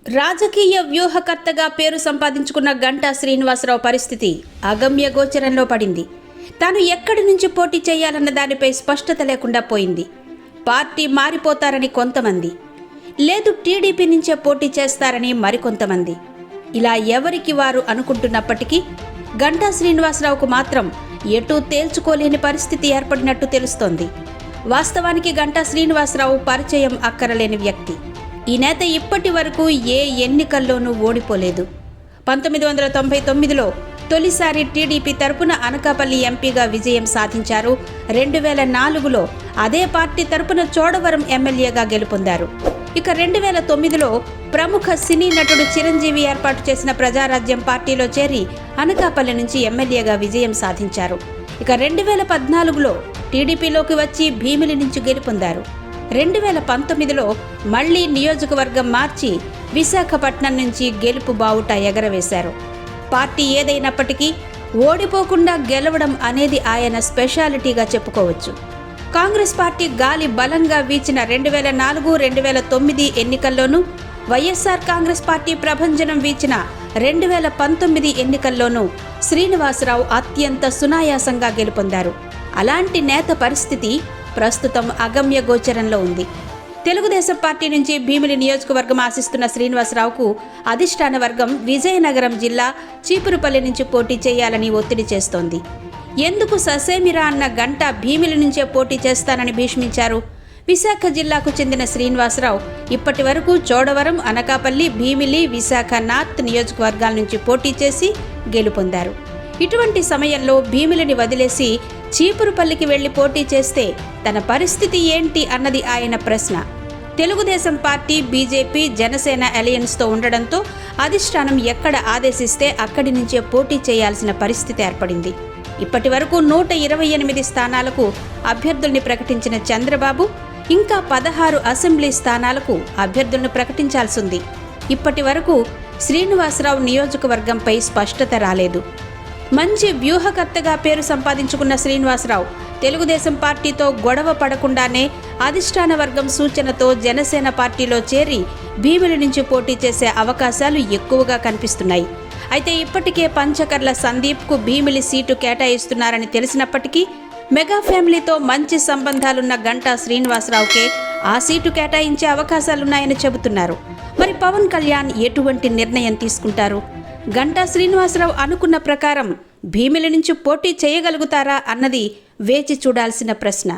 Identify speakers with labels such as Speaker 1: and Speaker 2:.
Speaker 1: రాజకీయ వ్యూహకర్తగా పేరు సంపాదించుకున్న గంటా శ్రీనివాసరావు పరిస్థితి అగమ్య గోచరంలో పడింది. తాను ఎక్కడి నుంచి పోటీ చేయాలన్న దానిపై స్పష్టత లేకుండా పోయింది. పార్టీ మారిపోతారని కొంతమంది, లేదు టీడీపీ నుంచే పోటీ చేస్తారని మరికొంతమంది. ఇలా ఎవరికి వారు అనుకుంటున్నప్పటికీ గంటా శ్రీనివాసరావుకు మాత్రం ఎటూ తేల్చుకోలేని పరిస్థితి ఏర్పడినట్టు తెలుస్తోంది. వాస్తవానికి గంటా శ్రీనివాసరావు పరిచయం అక్కరలేని వ్యక్తి. ఈ నేత ఇప్పటి వరకు ఏ ఎన్నికల్లోనూ ఓడిపోలేదు. 1999లో తొలిసారి టీడీపీ తరపున అనకాపల్లి ఎంపీగా విజయం సాధించారు. 2004లో అదే పార్టీ తరపున చోడవరం ఎమ్మెల్యేగా గెలుపొందారు. ఇక 2009లో ప్రముఖ సినీ నటుడు చిరంజీవి ఏర్పాటు చేసిన ప్రజారాజ్యం పార్టీలో చేరి అనకాపల్లి నుంచి ఎమ్మెల్యేగా విజయం సాధించారు. ఇక 2014లో టీడీపీలోకి వచ్చి భీమిలి నుంచి గెలుపొందారు. 2019లో మళ్లీ నియోజకవర్గం మార్చి విశాఖపట్నం నుంచి గెలుపు బావుట ఎగరవేశారు. పార్టీ ఏదైనప్పటికీ ఓడిపోకుండా గెలవడం అనేది ఆయన స్పెషాలిటీగా చెప్పుకోవచ్చు. కాంగ్రెస్ పార్టీ గాలి బలంగా వీచిన 2004, 2009 ఎన్నికల్లోనూ, వైఎస్ఆర్ కాంగ్రెస్ పార్టీ ప్రభంజనం వీచిన 2019 ఎన్నికల్లోనూ శ్రీనివాసరావు అత్యంత సునాయాసంగా గెలుపొందారు. అలాంటి నేత పరిస్థితి ప్రస్తుతం అగమ్య గోచరంలో ఉంది. తెలుగుదేశం పార్టీ నుంచి భీమిలి నియోజకవర్గం ఆశిస్తున్న శ్రీనివాసరావుకు అధిష్టాన వర్గం విజయనగరం జిల్లా చీపురుపల్లి నుంచి పోటీ చేయాలని ఒత్తిడి చేస్తోంది. ఎందుకు ససేమిరా అన్న గంటా భీమిలి నుంచే పోటీ చేస్తానని భీష్మించారు. విశాఖ జిల్లాకు చెందిన శ్రీనివాసరావు ఇప్పటి వరకు చోడవరం, అనకాపల్లి, భీమిలి, విశాఖ నార్త్ నియోజకవర్గాల నుంచి పోటీ చేసి గెలుపొందారు. ఇటువంటి సమయంలో భీమిలిని వదిలేసి చీపురుపల్లికి వెళ్లి పోటీ చేస్తే తన పరిస్థితి ఏంటి అన్నది ఆయన ప్రశ్న. తెలుగుదేశం పార్టీ, బీజేపీ, జనసేన అలయన్స్తో ఉండడంతో అధిష్టానం ఎక్కడ ఆదేశిస్తే అక్కడి నుంచే పోటీ చేయాల్సిన పరిస్థితి ఏర్పడింది. ఇప్పటి వరకు 128 స్థానాలకు అభ్యర్థుల్ని ప్రకటించిన చంద్రబాబు ఇంకా 16 అసెంబ్లీ స్థానాలకు అభ్యర్థులను ప్రకటించాల్సింది. ఇప్పటి వరకు శ్రీనివాసరావు నియోజకవర్గంపై స్పష్టత రాలేదు. మంచి వ్యూహకర్తగా పేరు సంపాదించుకున్న శ్రీనివాసరావు తెలుగుదేశం పార్టీతో గొడవ పడకుండానే అధిష్టాన వర్గం సూచనతో జనసేన పార్టీలో చేరి భీమిలి నుంచి పోటీ చేసే అవకాశాలు ఎక్కువగా కనిపిస్తున్నాయి. అయితే ఇప్పటికే పంచకర్ల సందీప్కు భీమిలి సీటు కేటాయిస్తున్నారని తెలిసినప్పటికీ మెగా ఫ్యామిలీతో మంచి సంబంధాలున్న గంటా శ్రీనివాసరావుకే ఆ సీటు కేటాయించే అవకాశాలున్నాయని చెబుతున్నారు. మరి పవన్ కళ్యాణ్ ఎటువంటి నిర్ణయం తీసుకుంటారు? గంటా శ్రీనివాసరావు అనుకున్న ప్రకారం భీమిలి నుంచి పోటీ చేయగలుగుతారా అన్నది వేచి చూడాల్సిన ప్రశ్న.